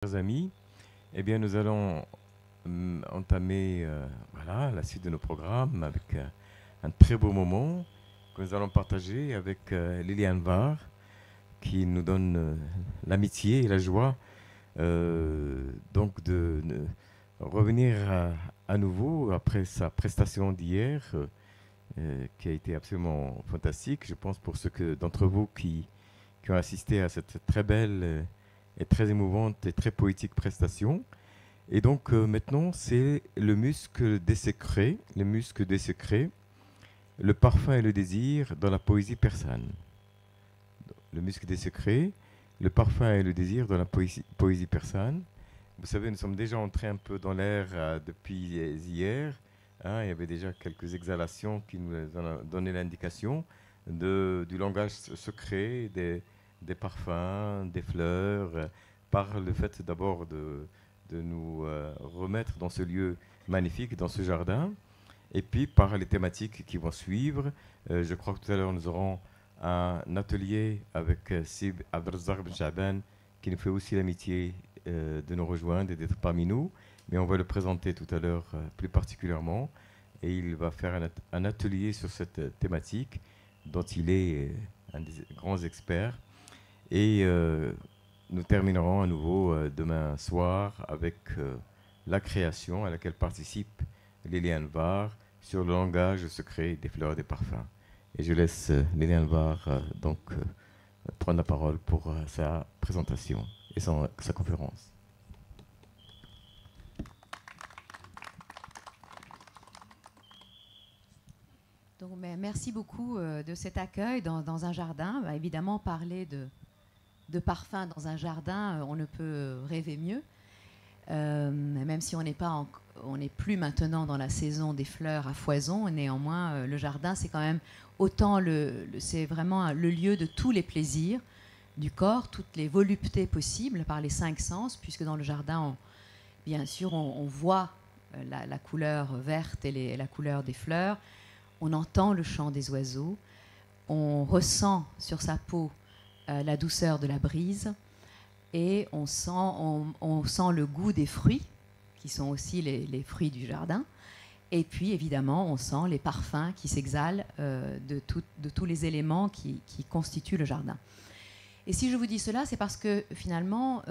Chers amis, eh bien, nous allons entamer voilà, la suite de nos programmes avec un très beau moment que nous allons partager avec Liliane Var, qui nous donne l'amitié et la joie donc de revenir à nouveau après sa prestation d'hier, qui a été absolument fantastique. Je pense pour ceux d'entre vous qui ont assisté à cette très belle et très émouvante et très poétique prestation. Et donc maintenant, c'est le muscle des secrets, le muscle des secrets, le parfum et le désir dans la poésie persane. Le muscle des secrets, le parfum et le désir dans la poésie persane. Vous savez, nous sommes déjà entrés un peu dans l'air depuis hier. Hein, il y avait déjà quelques exhalations qui nous ont donné l'indication du langage secret, des parfums, des fleurs, par le fait d'abord de nous remettre dans ce lieu magnifique, dans ce jardin, et puis par les thématiques qui vont suivre. Je crois que tout à l'heure, nous aurons un atelier avec Sib Abdelrazak Ben Chaban, qui nous fait aussi l'amitié de nous rejoindre et d'être parmi nous. Mais on va le présenter tout à l'heure plus particulièrement. Et il va faire un atelier sur cette thématique dont il est un des grands experts. Et nous terminerons à nouveau demain soir avec la création à laquelle participe Liliane Var sur le langage secret des fleurs et des parfums. Et je laisse Liliane Var prendre la parole pour sa présentation et sa conférence. Donc, merci beaucoup de cet accueil dans un jardin. Évidemment, parler de parfum dans un jardin, on ne peut rêver mieux. Même si on n'est plus maintenant dans la saison des fleurs à foison, néanmoins, le jardin, c'est quand même autant c'est vraiment le lieu de tous les plaisirs du corps, toutes les voluptés possibles par les 5 sens, puisque dans le jardin, bien sûr, on voit la couleur verte et la couleur des fleurs. On entend le chant des oiseaux, on ressent sur sa peau la douceur de la brise et on sent le goût des fruits, qui sont aussi les fruits du jardin. Et puis, évidemment, on sent les parfums qui s'exhalent de tous les éléments qui constituent le jardin. Et si je vous dis cela, c'est parce que finalement,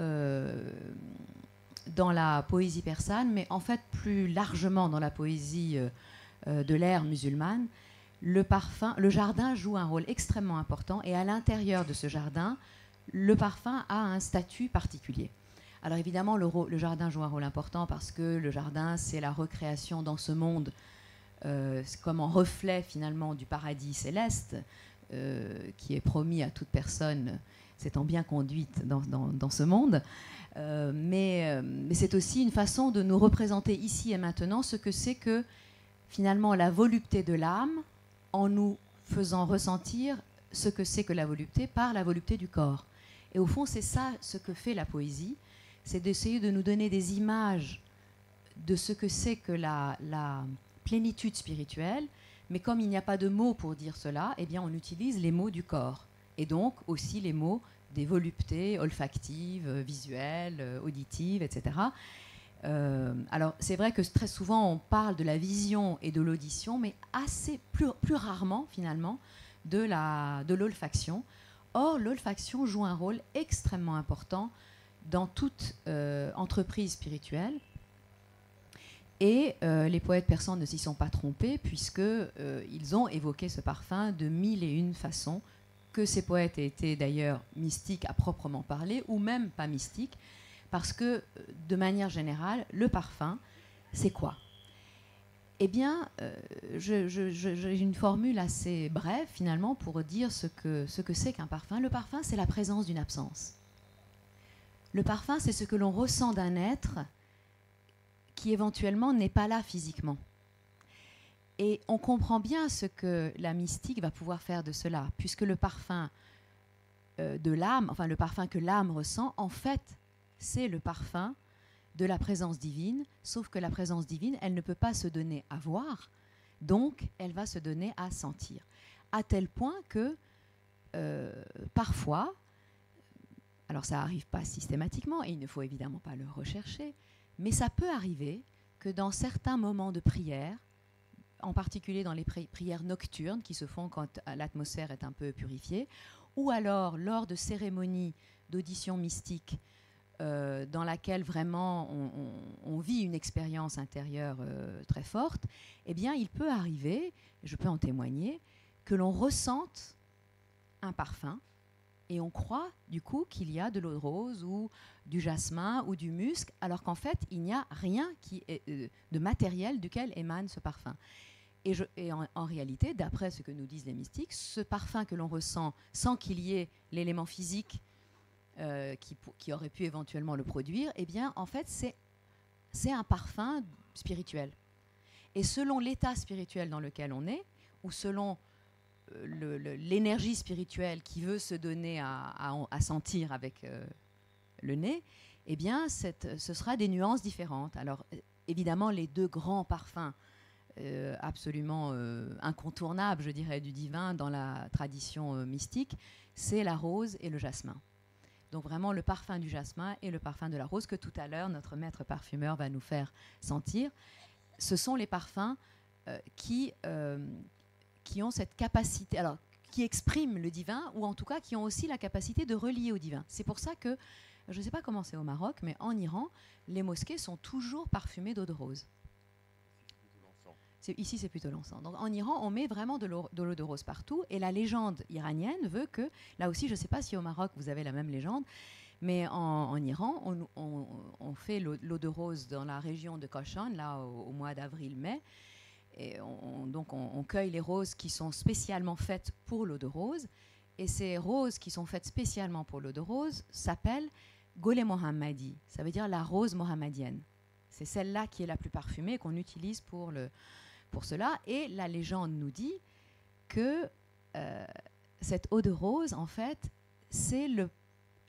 dans la poésie persane, mais en fait plus largement dans la poésie de l'ère musulmane, le jardin joue un rôle extrêmement important et à l'intérieur de ce jardin, le parfum a un statut particulier. Alors évidemment, le jardin joue un rôle important parce que le jardin, c'est la recréation dans ce monde, comme en reflet finalement du paradis céleste qui est promis à toute personne s'étant bien conduite dans ce monde. Mais c'est aussi une façon de nous représenter ici et maintenant ce que c'est que finalement la volupté de l'âme, en nous faisant ressentir ce que c'est que la volupté par la volupté du corps. Et au fond, c'est ça ce que fait la poésie, c'est d'essayer de nous donner des images de ce que c'est que la plénitude spirituelle, mais comme il n'y a pas de mots pour dire cela, eh bien on utilise les mots du corps, et donc aussi les mots des voluptés olfactives, visuelles, auditives, etc. Alors, c'est vrai que très souvent, on parle de la vision et de l'audition, mais plus rarement, finalement, de l'olfaction. Or, l'olfaction joue un rôle extrêmement important dans toute entreprise spirituelle. Et les poètes persans ne s'y sont pas trompés, puisqu'ils ont évoqué ce parfum de 1001 façons, que ces poètes étaient d'ailleurs mystiques à proprement parler, ou même pas mystiques, parce que, de manière générale, le parfum, c'est quoi? Eh bien, j'ai une formule assez brève, finalement, pour dire ce que c'est qu'un parfum. Le parfum, c'est la présence d'une absence. Le parfum, c'est ce que l'on ressent d'un être qui, éventuellement, n'est pas là physiquement. Et on comprend bien ce que la mystique va pouvoir faire de cela, puisque le parfum de l'âme, enfin, le parfum que l'âme ressent, en fait, c'est le parfum de la présence divine, sauf que la présence divine, elle ne peut pas se donner à voir, donc elle va se donner à sentir. À tel point que parfois, Alors ça n'arrive pas systématiquement et il ne faut évidemment pas le rechercher, mais ça peut arriver que dans certains moments de prière, en particulier dans les prières nocturnes qui se font quand l'atmosphère est un peu purifiée, ou alors lors de cérémonies d'audition mystique dans laquelle vraiment on vit une expérience intérieure très forte, eh bien il peut arriver, je peux en témoigner, que l'on ressente un parfum et on croit du coup qu'il y a de l'eau de rose ou du jasmin ou du musc, alors qu'en fait il n'y a rien qui est, de matériel duquel émane ce parfum. Et en réalité, d'après ce que nous disent les mystiques, ce parfum que l'on ressent sans qu'il y ait l'élément physique qui aurait pu éventuellement le produire, eh bien, en fait, c'est un parfum spirituel. Et selon l'état spirituel dans lequel on est, ou selon l'énergie spirituelle qui veut se donner à sentir avec le nez, eh bien, ce sera des nuances différentes. Alors, évidemment, les deux grands parfums absolument incontournables, je dirais, du divin dans la tradition mystique, c'est la rose et le jasmin. Donc vraiment le parfum du jasmin et le parfum de la rose que tout à l'heure notre maître parfumeur va nous faire sentir. Ce sont les parfums qui ont cette capacité, alors qui expriment le divin ou en tout cas qui ont aussi la capacité de relier au divin. C'est pour ça que, je ne sais pas comment c'est au Maroc, mais en Iran, les mosquées sont toujours parfumées d'eau de rose. Ici, c'est plutôt l'encens. Donc, en Iran, on met vraiment de l'eau de rose partout. Et la légende iranienne veut que, là aussi, je ne sais pas si au Maroc, vous avez la même légende, mais en Iran, on fait l'eau de rose dans la région de Koshan, là, au mois d'avril-mai. Et donc, on cueille les roses qui sont spécialement faites pour l'eau de rose. Et ces roses qui sont faites spécialement pour l'eau de rose s'appellent Golé Mohammadi. Ça veut dire la rose mohammadienne. C'est celle-là qui est la plus parfumée qu'on utilise pour cela. Et la légende nous dit que cette eau de rose, en fait, c'est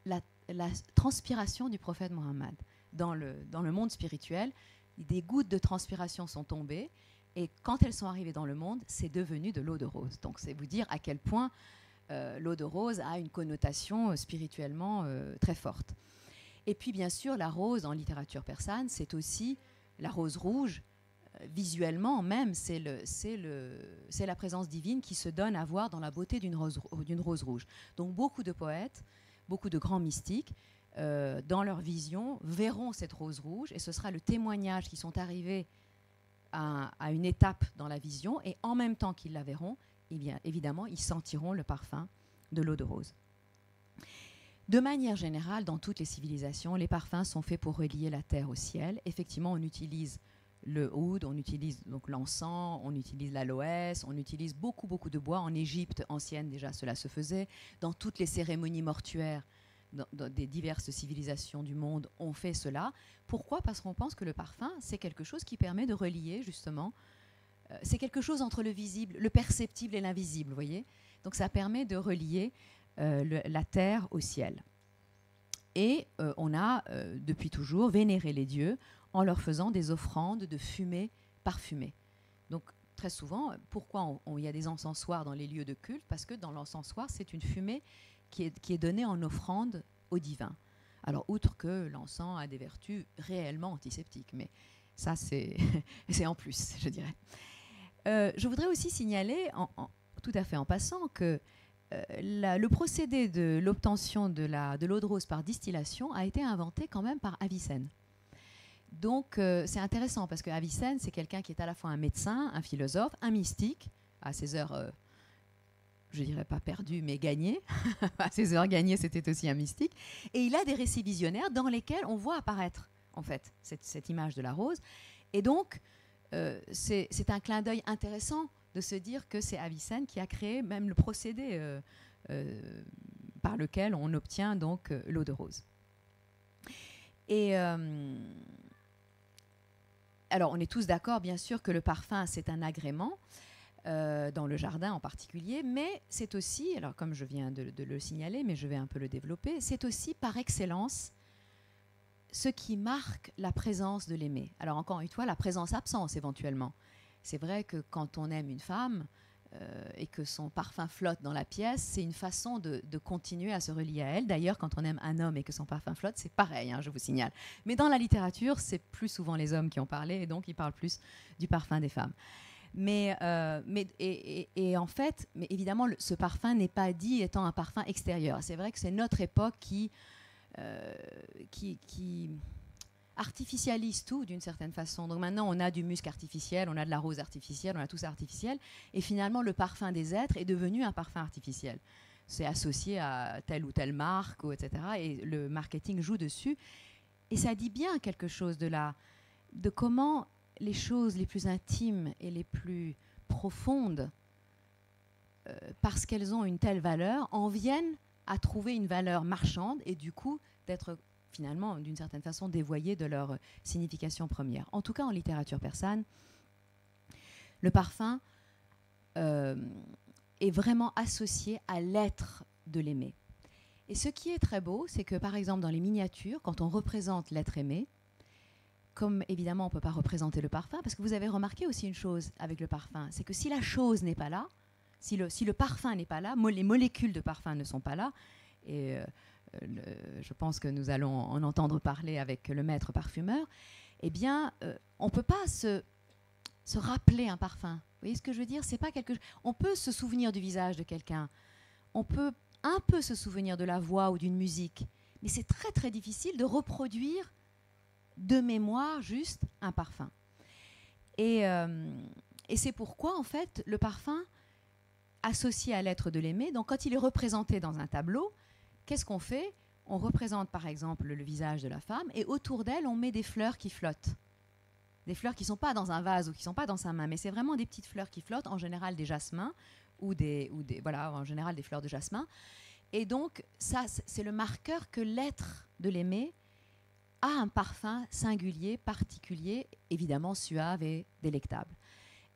la transpiration du prophète Mohammed. Dans le monde spirituel, des gouttes de transpiration sont tombées et quand elles sont arrivées dans le monde, c'est devenu de l'eau de rose. Donc c'est vous dire à quel point l'eau de rose a une connotation spirituellement très forte. Et puis bien sûr, la rose en littérature persane, c'est aussi la rose rouge. Visuellement même, c'est la présence divine qui se donne à voir dans la beauté d'une rose rouge. Donc beaucoup de poètes, beaucoup de grands mystiques, dans leur vision, verront cette rose rouge et ce sera le témoignage qu'ils sont arrivés à une étape dans la vision et en même temps qu'ils la verront, eh bien, évidemment, ils sentiront le parfum de l'eau de rose. De manière générale, dans toutes les civilisations, les parfums sont faits pour relier la terre au ciel. Effectivement, on utilise le oud, on utilise donc l'encens, on utilise l'aloès, on utilise beaucoup de bois. En Égypte ancienne déjà cela se faisait. Dans toutes les cérémonies mortuaires dans des diverses civilisations du monde, on fait cela. Pourquoi ? Parce qu'on pense que le parfum, c'est quelque chose qui permet de relier justement, c'est quelque chose entre le visible, le perceptible et l'invisible, vous voyez ? Donc ça permet de relier la terre au ciel. Et on a depuis toujours vénéré les dieux en leur faisant des offrandes de fumée parfumée. Donc très souvent, pourquoi il y a des encensoirs dans les lieux de culte ? Parce que dans l'encensoir, c'est une fumée qui est donnée en offrande au divin. Alors outre que l'encens a des vertus réellement antiseptiques, mais ça c'est en plus, je dirais. Je voudrais aussi signaler, tout à fait en passant, que le procédé de l'obtention de l'eau de rose par distillation a été inventé quand même par Avicenne. Donc c'est intéressant parce que Avicenne, c'est quelqu'un qui est à la fois un médecin, un philosophe, un mystique, à ses heures, je dirais pas perdues, mais gagnées. À ses heures gagnées, c'était aussi un mystique. Et il a des récits visionnaires dans lesquels on voit apparaître, en fait, cette image de la rose. Et donc, c'est un clin d'œil intéressant de se dire que c'est Avicenne qui a créé même le procédé par lequel on obtient donc l'eau de rose. Et alors, on est tous d'accord, bien sûr, que le parfum, c'est un agrément, dans le jardin en particulier, mais c'est aussi, alors comme je viens de le signaler, mais je vais un peu le développer, c'est aussi par excellence ce qui marque la présence de l'aimé. Alors encore une fois, la présence-absence éventuellement. C'est vrai que quand on aime une femme, et que son parfum flotte dans la pièce, c'est une façon de continuer à se relier à elle. D'ailleurs, quand on aime un homme et que son parfum flotte, c'est pareil, hein, je vous signale. Mais dans la littérature, c'est plus souvent les hommes qui ont parlé, et donc ils parlent plus du parfum des femmes. Et en fait, mais évidemment, ce parfum n'est pas dit étant un parfum extérieur. C'est vrai que c'est notre époque qui artificialise tout d'une certaine façon. Donc maintenant, on a du musc artificiel, on a de la rose artificielle, on a tout ça artificiel. Et finalement, le parfum des êtres est devenu un parfum artificiel. C'est associé à telle ou telle marque, etc. Et le marketing joue dessus. Et ça dit bien quelque chose de comment les choses les plus intimes et les plus profondes, parce qu'elles ont une telle valeur, en viennent à trouver une valeur marchande et du coup d'être finalement d'une certaine façon dévoyées de leur signification première. En tout cas en littérature persane, le parfum est vraiment associé à l'être de l'aimer. Et ce qui est très beau, c'est que par exemple dans les miniatures, quand on représente l'être aimé, comme évidemment on ne peut pas représenter le parfum, parce que vous avez remarqué aussi une chose avec le parfum, c'est que si la chose n'est pas là, si le parfum n'est pas là, les molécules de parfum ne sont pas là, et je pense que nous allons en entendre parler avec le maître parfumeur, eh bien on ne peut pas se rappeler un parfum. Vous voyez ce que je veux dire ? C'est pas quelque chose. On peut se souvenir du visage de quelqu'un, on peut un peu se souvenir de la voix ou d'une musique, mais c'est très très difficile de reproduire de mémoire juste un parfum. Et c'est pourquoi, en fait, le parfum associé à l'être de l'aimer, donc quand il est représenté dans un tableau, qu'est-ce qu'on fait ? On représente par exemple le visage de la femme et autour d'elle, on met des fleurs qui flottent. Des fleurs qui ne sont pas dans un vase ou qui ne sont pas dans sa main, mais c'est vraiment des petites fleurs qui flottent, en général des jasmins voilà, en général des fleurs de jasmin. Et donc, ça, c'est le marqueur que l'être de l'aimer a un parfum singulier, particulier, évidemment suave et délectable.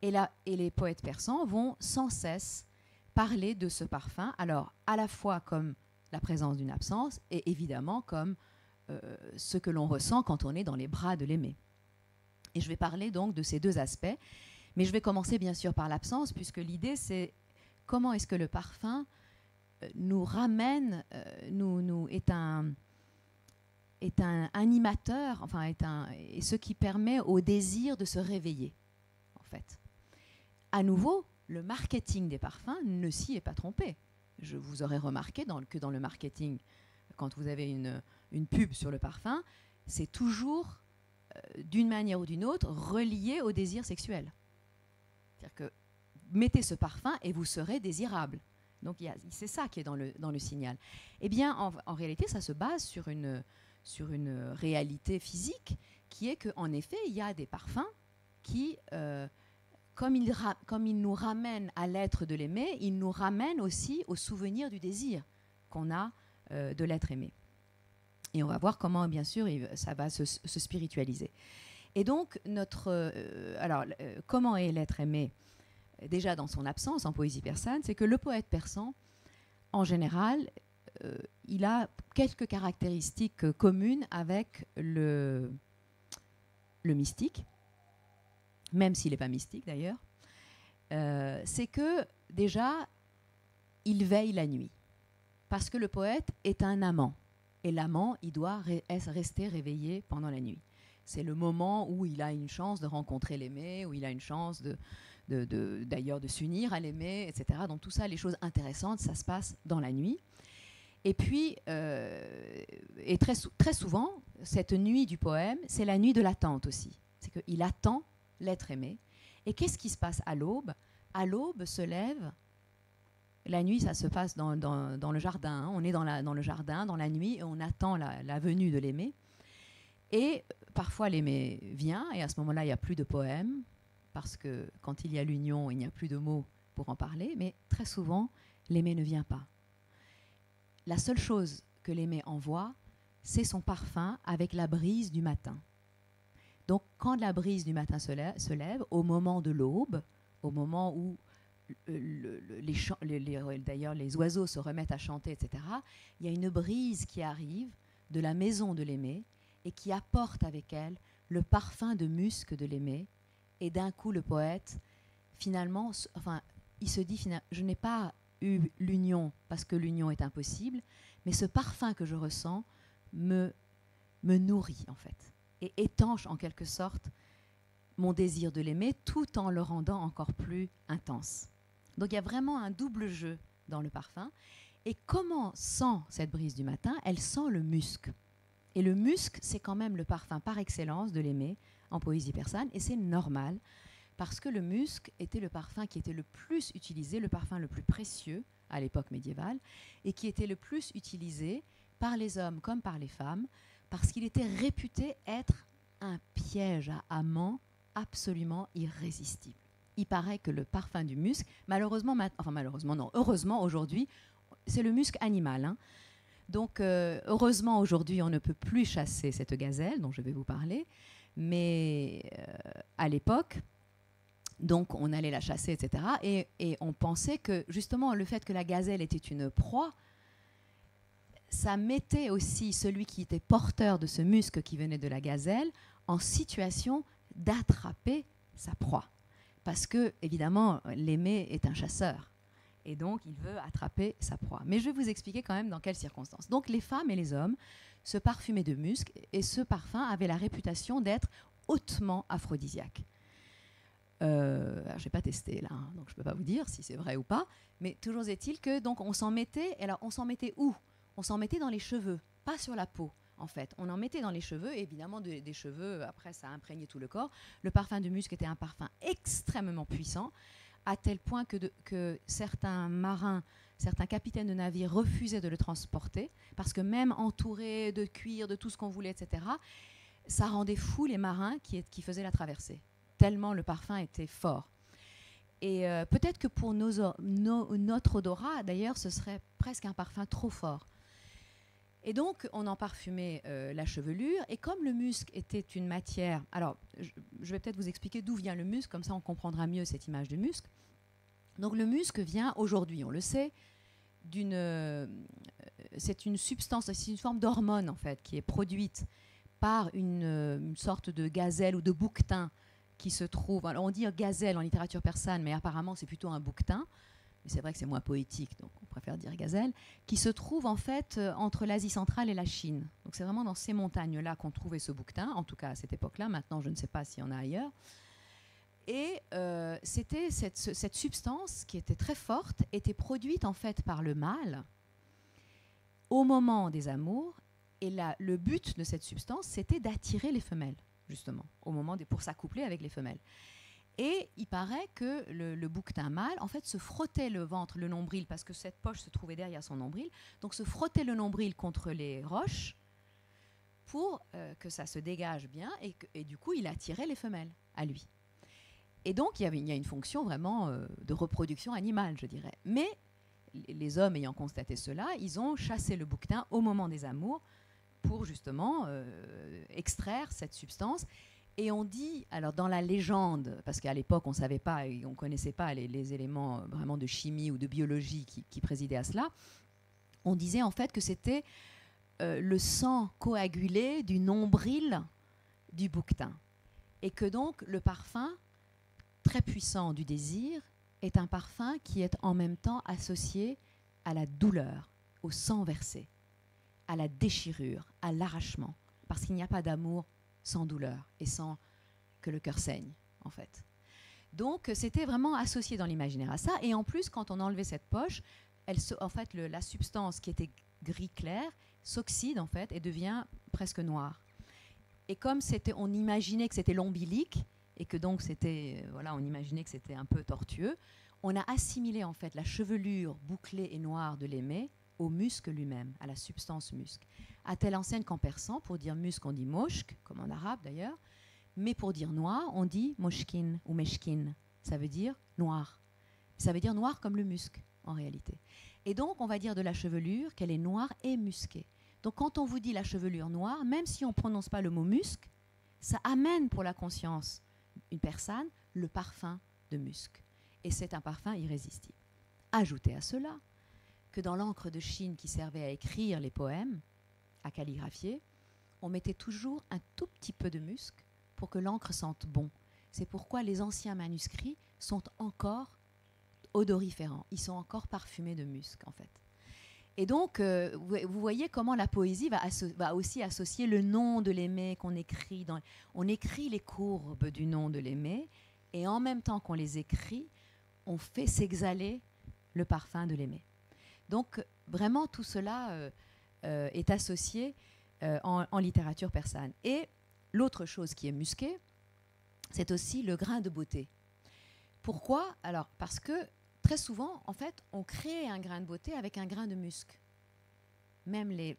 Et les poètes persans vont sans cesse parler de ce parfum, alors à la fois comme la présence d'une absence et évidemment comme ce que l'on ressent quand on est dans les bras de l'aimé. Et je vais parler donc de ces deux aspects, mais je vais commencer bien sûr par l'absence, puisque l'idée c'est comment est-ce que le parfum nous ramène, est un animateur, enfin est ce qui permet au désir de se réveiller, en fait. À nouveau, le marketing des parfums ne s'y est pas trompé. Je vous aurais remarqué que dans le marketing, quand vous avez une pub sur le parfum, c'est toujours, d'une manière ou d'une autre, relié au désir sexuel. C'est-à-dire que mettez ce parfum et vous serez désirable. Donc c'est ça qui est dans le signal. Eh bien, en réalité, ça se base sur une réalité physique qui est qu'en effet, il y a des parfums qui, comme ils nous ramènent à l'être de l'aimer, ils nous ramènent aussi au souvenir du désir qu'on a de l'être aimé. Et on va voir comment, bien sûr, ça va se spiritualiser. Et donc, comment est l'être aimé ? Déjà dans son absence en poésie persane, c'est que le poète persan, en général, il a quelques caractéristiques communes avec le mystique, même s'il n'est pas mystique d'ailleurs. C'est que déjà, il veille la nuit, parce que le poète est un amant, et l'amant, il doit rester réveillé pendant la nuit. C'est le moment où il a une chance de rencontrer l'aimé, où il a une chance d'ailleurs de s'unir à l'aimé, etc. Donc tout ça, les choses intéressantes, ça se passe dans la nuit. Et puis, et très souvent, cette nuit du poème, c'est la nuit de l'attente aussi. C'est qu'il attend l'être aimé. Et qu'est-ce qui se passe à l'aube ? À l'aube se lève, la nuit, ça se passe dans le jardin. Hein. On est dans le jardin, dans la nuit, et on attend la venue de l'aimé. Et parfois, l'aimé vient, et à ce moment-là, il n'y a plus de poème, parce que quand il y a l'union, il n'y a plus de mots pour en parler, mais très souvent, l'aimé ne vient pas. La seule chose que l'aimé envoie, c'est son parfum avec la brise du matin. Donc, quand la brise du matin se lève, au moment de l'aube, au moment où d'ailleurs les oiseaux se remettent à chanter, etc., il y a une brise qui arrive de la maison de l'aimé et qui apporte avec elle le parfum de musc de l'aimé. Et d'un coup, le poète, finalement, il se dit, je n'ai pas eu l'union parce que l'union est impossible, mais ce parfum que je ressens me nourrit en fait, et étanche en quelque sorte mon désir de l'aimer, tout en le rendant encore plus intense. Donc il y a vraiment un double jeu dans le parfum. Et comment sent cette brise du matin? Elle sent le musc. Et le musc, c'est quand même le parfum par excellence de l'aimer en poésie persane, et c'est normal, parce que le musc était le parfum qui était le plus utilisé, le parfum le plus précieux à l'époque médiévale, et qui était le plus utilisé par les hommes comme par les femmes, parce qu'il était réputé être un piège à amants absolument irrésistible. Il paraît que le parfum du musc, heureusement aujourd'hui, c'est le musc animal, hein. Donc heureusement aujourd'hui on ne peut plus chasser cette gazelle dont je vais vous parler, mais à l'époque, donc on allait la chasser, etc. Et on pensait que justement le fait que la gazelle était une proie, ça mettait aussi celui qui était porteur de ce musc qui venait de la gazelle en situation d'attraper sa proie. Parce que, évidemment, l'aimé est un chasseur. Et donc, il veut attraper sa proie. Mais je vais vous expliquer quand même dans quelles circonstances. Donc, les femmes et les hommes se parfumaient de musc, et ce parfum avait la réputation d'être hautement aphrodisiaque. Je n'ai pas testé là, hein, donc je ne peux pas vous dire si c'est vrai ou pas. Mais toujours est-il que donc on s'en mettait. Alors, on s'en mettait où? On s'en mettait dans les cheveux, pas sur la peau. En fait, on en mettait dans les cheveux, et évidemment des cheveux, après ça imprégnait tout le corps. Le parfum de musc était un parfum extrêmement puissant, à tel point que certains marins, certains capitaines de navires refusaient de le transporter, parce que même entouré de cuir, de tout ce qu'on voulait, etc., ça rendait fou les marins qui faisaient la traversée, tellement le parfum était fort. Et peut-être que pour notre odorat, d'ailleurs, ce serait presque un parfum trop fort. Et donc, on en parfumait la chevelure. Et comme le musc était une matière... Alors, je vais peut-être vous expliquer d'où vient le musc, comme ça on comprendra mieux cette image de musc. Donc, le musc vient, aujourd'hui, on le sait, c'est une substance, c'est une forme d'hormone, en fait, qui est produite par une sorte de gazelle ou de bouquetin qui se trouve... Alors, on dit gazelle en littérature persane, mais apparemment, c'est plutôt un bouquetin. Mais c'est vrai que c'est moins poétique, donc on préfère dire gazelle, qui se trouve en fait entre l'Asie centrale et la Chine. Donc c'est vraiment dans ces montagnes-là qu'on trouvait ce bouquetin, en tout cas à cette époque-là. Maintenant, je ne sais pas s'il y en a ailleurs. Et c'était cette substance qui était très forte, était produite en fait par le mâle au moment des amours. Et le but de cette substance, c'était d'attirer les femelles, justement, pour s'accoupler avec les femelles. Et il paraît que le bouquetin mâle, en fait, se frottait le ventre, le nombril, parce que cette poche se trouvait derrière son nombril, donc se frottait le nombril contre les roches pour que ça se dégage bien, et du coup, il attirait les femelles à lui. Et donc, il y a une fonction vraiment de reproduction animale, je dirais. Mais les hommes ayant constaté cela, ils ont chassé le bouquetin au moment des amours pour justement extraire cette substance. Et on dit, alors dans la légende, parce qu'à l'époque on ne savait pas, on ne connaissait pas les éléments vraiment de chimie ou de biologie qui présidaient à cela, on disait en fait que c'était le sang coagulé du nombril du bouquetin. Et que donc le parfum très puissant du désir est un parfum qui est en même temps associé à la douleur, au sang versé, à la déchirure, à l'arrachement, parce qu'il n'y a pas d'amour sans douleur et sans que le cœur saigne, en fait. Donc, c'était vraiment associé dans l'imaginaire à ça. Et en plus, quand on enlevait cette poche, en fait, la substance qui était gris clair s'oxyde, en fait, et devient presque noire. Et comme on imaginait que c'était l'ombilic, et que donc on imaginait que c'était un peu tortueux, on a assimilé, en fait, la chevelure bouclée et noire de l'aimé au musc lui-même, à la substance musc. À telle enseigne qu'en persan, pour dire musc, on dit moshk, comme en arabe d'ailleurs, mais pour dire noir, on dit moshkin ou meshkin. Ça veut dire noir. Ça veut dire noir comme le musc, en réalité. Et donc, on va dire de la chevelure qu'elle est noire et musquée. Donc, quand on vous dit la chevelure noire, même si on ne prononce pas le mot musc, ça amène pour la conscience une persane le parfum de musc. Et c'est un parfum irrésistible. Ajoutez à cela que dans l'encre de Chine qui servait à écrire les poèmes, à calligraphier, on mettait toujours un tout petit peu de musc pour que l'encre sente bon. C'est pourquoi les anciens manuscrits sont encore odoriférants. Ils sont encore parfumés de musc, en fait. Et donc, vous voyez comment la poésie va aussi associer le nom de l'aimé qu'on écrit. On écrit les courbes du nom de l'aimé, et en même temps qu'on les écrit, on fait s'exhaler le parfum de l'aimé. Donc, vraiment, tout cela est associé en littérature persane. Et l'autre chose qui est musquée, c'est aussi le grain de beauté. Pourquoi ? Alors, parce que très souvent, en fait, on crée un grain de beauté avec un grain de musc. Même les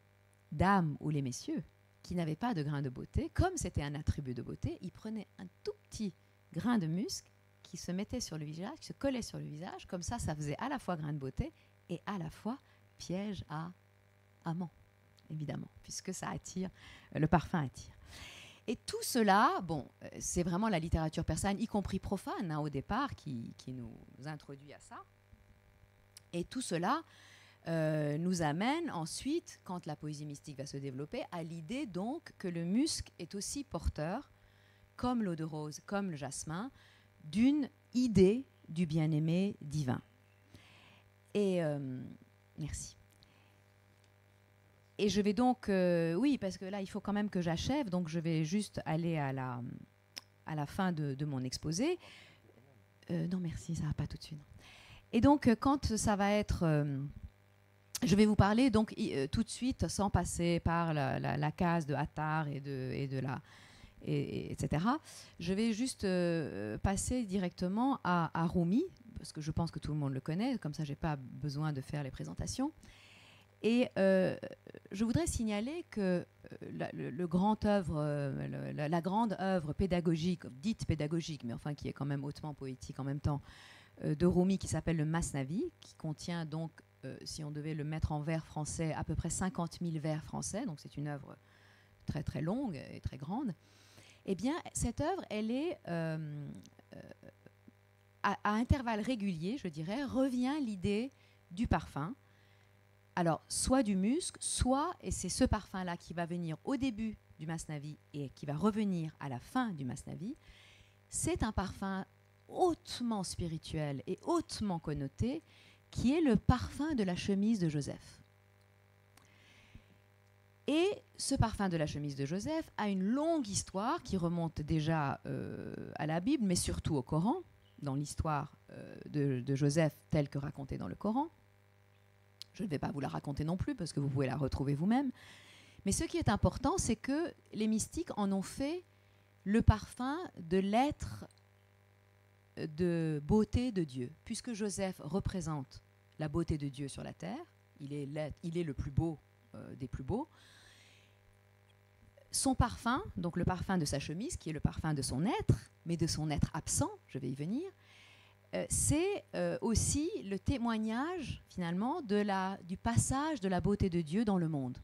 dames ou les messieurs qui n'avaient pas de grain de beauté, comme c'était un attribut de beauté, ils prenaient un tout petit grain de musc qui se mettait sur le visage, qui se collait sur le visage. Comme ça faisait à la fois grain de beauté et à la fois piège à amant, évidemment, puisque ça attire, le parfum attire. Et tout cela, bon, c'est vraiment la littérature persane, y compris profane, au départ, qui nous introduit à ça. Et tout cela nous amène ensuite, quand la poésie mystique va se développer, à l'idée donc que le musc est aussi porteur, comme l'eau de rose, comme le jasmin, d'une idée du bien-aimé divin. Et merci. Et je vais donc, oui, parce que là, il faut quand même que j'achève, donc je vais juste aller à la fin de mon exposé. Non, merci, ça va pas tout de suite. Et donc, quand ça va être... je vais vous parler donc tout de suite, sans passer par la case de Attar etc. Je vais juste passer directement à Rumi, parce que je pense que tout le monde le connaît, comme ça, je n'ai pas besoin de faire les présentations. Et je voudrais signaler que la grande œuvre pédagogique, dite pédagogique, mais enfin qui est quand même hautement poétique en même temps, de Rumi, qui s'appelle le Masnavi, qui contient donc, si on devait le mettre en vers français, à peu près 50 000 vers français, donc c'est une œuvre très très longue et très grande. Eh bien, cette œuvre, elle est, à intervalles réguliers, je dirais, revient l'idée du parfum. Alors, soit du musc, soit, et c'est ce parfum-là qui va venir au début du Masnavi et qui va revenir à la fin du Masnavi, c'est un parfum hautement spirituel et hautement connoté, qui est le parfum de la chemise de Joseph. Et ce parfum de la chemise de Joseph a une longue histoire qui remonte déjà à la Bible, mais surtout au Coran, dans l'histoire de Joseph telle que racontée dans le Coran. Je ne vais pas vous la raconter non plus, parce que vous pouvez la retrouver vous-même. Mais ce qui est important, c'est que les mystiques en ont fait le parfum de l'être de beauté de Dieu. Puisque Joseph représente la beauté de Dieu sur la terre, il est le plus beau des plus beaux. Son parfum, donc le parfum de sa chemise, qui est le parfum de son être, mais de son être absent, je vais y venir, c'est aussi le témoignage, finalement, du passage de la beauté de Dieu dans le monde.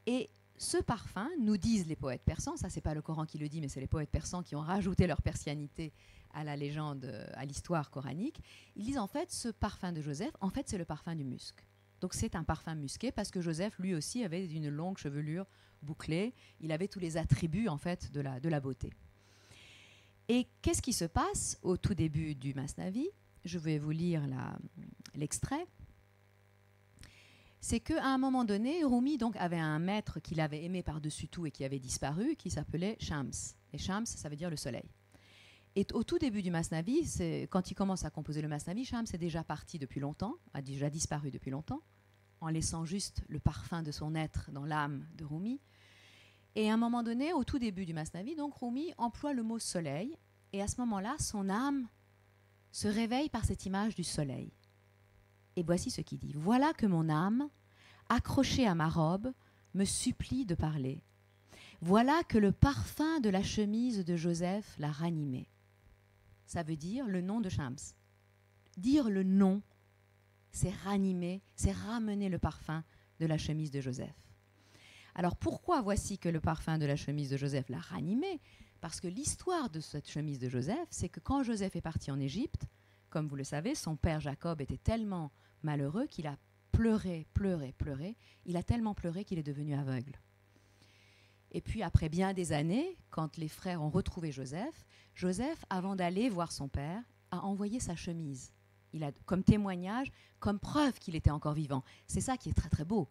Et ce parfum, nous disent les poètes persans, ça c'est pas le Coran qui le dit, mais c'est les poètes persans qui ont rajouté leur persianité à la légende, à l'histoire coranique, ils disent en fait, ce parfum de Joseph, en fait c'est le parfum du musc. Donc c'est un parfum musqué parce que Joseph, lui aussi, avait une longue chevelure bouclée, il avait tous les attributs en fait de la beauté. Et qu'est-ce qui se passe au tout début du Masnavi ? Je vais vous lire l'extrait. C'est qu'à un moment donné, Rumi donc, avait un maître qu'il avait aimé par-dessus tout et qui avait disparu, qui s'appelait Shams. Et Shams, ça veut dire le soleil. Et au tout début du Masnavi, quand il commence à composer le Masnavi, Shams est déjà parti depuis longtemps, a déjà disparu depuis longtemps, en laissant juste le parfum de son être dans l'âme de Rumi. Et à un moment donné, au tout début du Masnavi, donc Rumi emploie le mot soleil, et à ce moment-là, son âme se réveille par cette image du soleil. Et voici ce qu'il dit. « Voilà que mon âme, accrochée à ma robe, me supplie de parler. Voilà que le parfum de la chemise de Joseph l'a ranimé. » Ça veut dire le nom de Shams. Dire le nom, c'est ranimer, c'est ramener le parfum de la chemise de Joseph. Alors pourquoi voici que le parfum de la chemise de Joseph l'a ranimé ? Parce que l'histoire de cette chemise de Joseph, c'est que quand Joseph est parti en Égypte, comme vous le savez, son père Jacob était tellement malheureux qu'il a pleuré. Il a tellement pleuré qu'il est devenu aveugle. Et puis après bien des années, quand les frères ont retrouvé Joseph, avant d'aller voir son père, a envoyé sa chemise Il a comme témoignage, comme preuve qu'il était encore vivant. C'est ça qui est très très beau.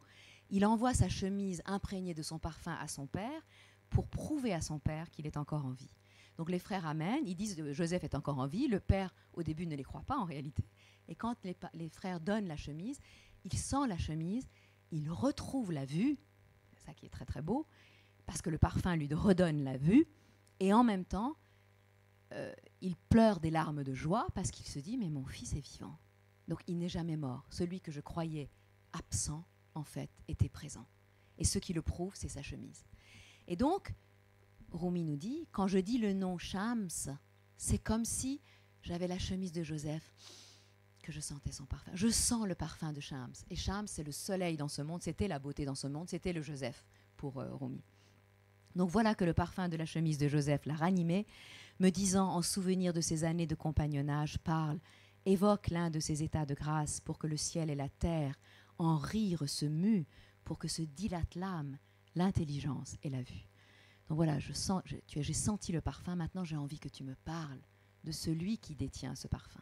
Il envoie sa chemise imprégnée de son parfum à son père pour prouver à son père qu'il est encore en vie. Donc les frères amènent, ils disent Joseph est encore en vie. Le père, au début, ne les croit pas en réalité. Et quand les frères donnent la chemise, il sent la chemise, il retrouve la vue, c'est ça qui est très très beau, parce que le parfum lui redonne la vue, et en même temps, il pleure des larmes de joie parce qu'il se dit mais mon fils est vivant. Donc il n'est jamais mort. Celui que je croyais absent, en fait, était présent. Et ce qui le prouve, c'est sa chemise. Et donc, Rumi nous dit, quand je dis le nom Shams, c'est comme si j'avais la chemise de Joseph, que je sentais son parfum. Je sens le parfum de Shams. Et Shams, c'est le soleil dans ce monde, c'était la beauté dans ce monde, c'était le Joseph pour Rumi. Donc voilà que le parfum de la chemise de Joseph l'a ranimé, me disant en souvenir de ces années de compagnonnage, parle, évoque l'un de ces états de grâce pour que le ciel et la terre en rire se muent, pour que se dilate l'âme, l'intelligence et la vue. Donc voilà, j'ai senti le parfum, maintenant j'ai envie que tu me parles de celui qui détient ce parfum.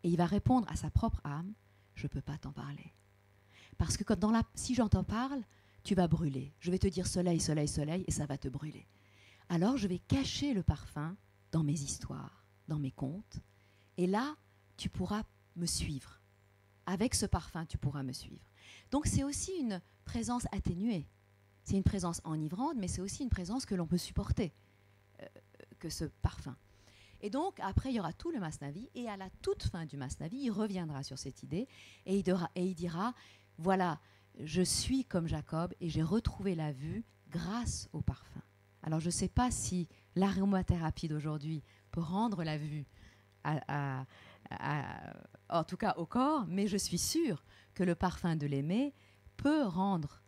Et il va répondre à sa propre âme, je ne peux pas t'en parler. Parce que si j'en t'en parle, tu vas brûler. Je vais te dire soleil, soleil, soleil, et ça va te brûler. Alors je vais cacher le parfum dans mes histoires, dans mes contes, et là, tu pourras me suivre. Avec ce parfum, tu pourras me suivre. Donc c'est aussi une présence atténuée. C'est une présence enivrante, mais c'est aussi une présence que l'on peut supporter, que ce parfum. Et donc, après, il y aura tout le Masnavi, et à la toute fin du Masnavi, il reviendra sur cette idée, et il dira, voilà, je suis comme Jacob, et j'ai retrouvé la vue grâce au parfum. Alors, je ne sais pas si l'aromathérapie d'aujourd'hui peut rendre la vue, en tout cas au corps, mais je suis sûre que le parfum de l'aimer peut rendre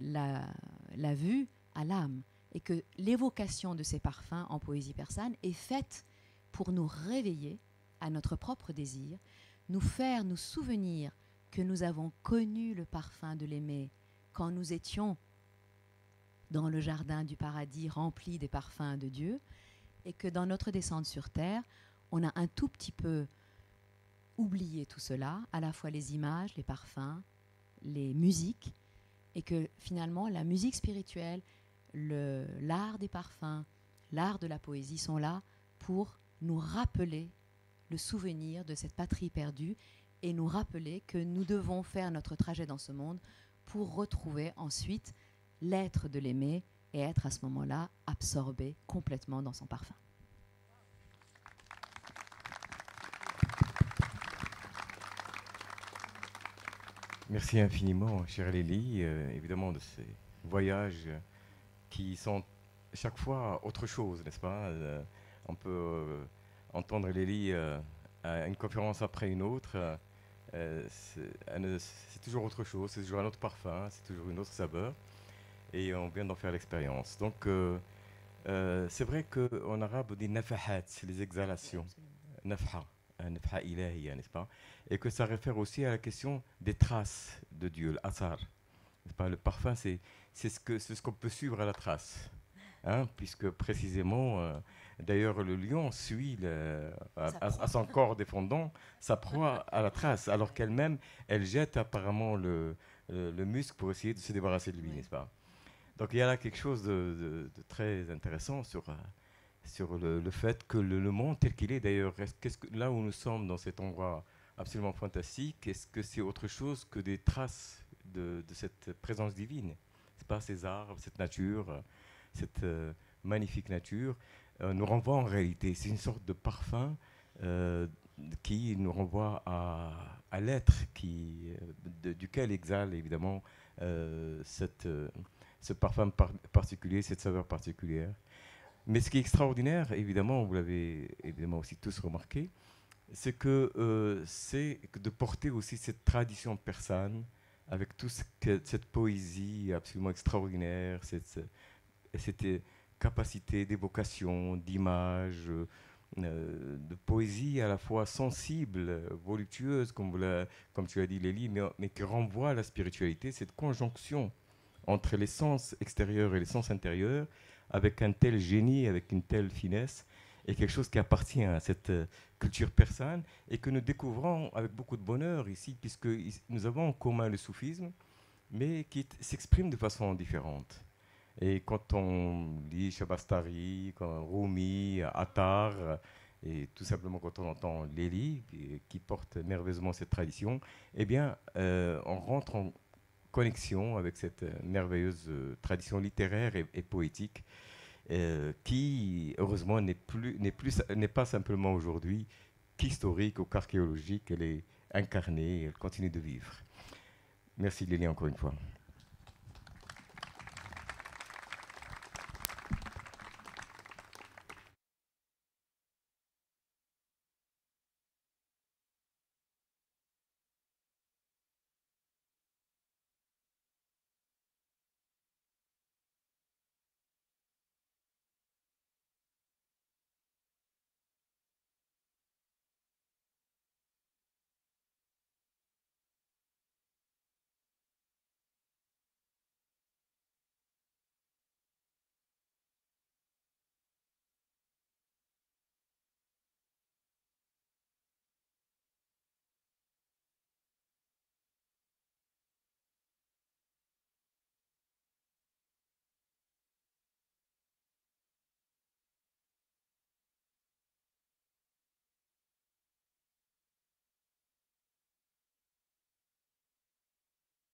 la vue à l'âme, et que l'évocation de ces parfums en poésie persane est faite pour nous réveiller à notre propre désir, nous faire nous souvenir que nous avons connu le parfum de l'aimer quand nous étions dans le jardin du paradis rempli des parfums de Dieu, et que dans notre descente sur terre, on a un tout petit peu oublié tout cela, à la fois les images, les parfums, les musiques, et que finalement la musique spirituelle, l'art des parfums, l'art de la poésie sont là pour nous rappeler le souvenir de cette patrie perdue et nous rappeler que nous devons faire notre trajet dans ce monde pour retrouver ensuite l'être de l'aimer et être à ce moment-là absorbé complètement dans son parfum. Merci infiniment, chère Lélie, évidemment de ces voyages qui sont chaque fois autre chose, n'est-ce pas? On peut entendre Lélie à une conférence après une autre. C'est toujours autre chose, c'est toujours un autre parfum, c'est toujours une autre saveur. Et on vient d'en faire l'expérience. Donc, c'est vrai qu'en arabe, on dit nafahat, c'est les exhalations. Nafha, nafha ilahiya, n'est-ce pas? Et que ça réfère aussi à la question des traces de Dieu, l'asar. Le parfum, c'est ce qu'on peut suivre à la trace. Hein, puisque précisément, d'ailleurs, le lion suit à son corps défendant sa proie à la trace, alors qu'elle-même, elle jette apparemment le muscle pour essayer de se débarrasser de lui, n'est-ce pas? Donc il y a là quelque chose de très intéressant sur le fait que le monde tel qu'il est, d'ailleurs, là où nous sommes dans cet endroit absolument fantastique, est-ce que c'est autre chose que des traces de cette présence divine? C'est pas ces arbres, cette nature, cette magnifique nature nous renvoie en réalité, c'est une sorte de parfum qui nous renvoie à l'être duquel exhale évidemment ce parfum particulier, cette saveur particulière. Mais ce qui est extraordinaire, évidemment, vous l'avez évidemment aussi tous remarqué, c'est de porter aussi cette tradition persane avec toute cette poésie absolument extraordinaire, cette capacité d'évocation, d'image, de poésie à la fois sensible, voluptueuse, comme tu as dit Lélie, mais qui renvoie à la spiritualité, cette conjonction entre les sens extérieurs et les sens intérieurs, avec un tel génie, avec une telle finesse, est quelque chose qui appartient à cette culture persane et que nous découvrons avec beaucoup de bonheur ici, puisque nous avons en commun le soufisme, mais qui s'exprime de façon différente. Et quand on lit Shabastari, Rumi, Attar, et tout simplement quand on entend Léli, qui porte merveilleusement cette tradition, eh bien, on rentre en connexion avec cette merveilleuse tradition littéraire et poétique, qui, heureusement, n'est pas simplement aujourd'hui qu'historique ou qu'archéologique, elle est incarnée, elle continue de vivre. Merci Lélie encore une fois.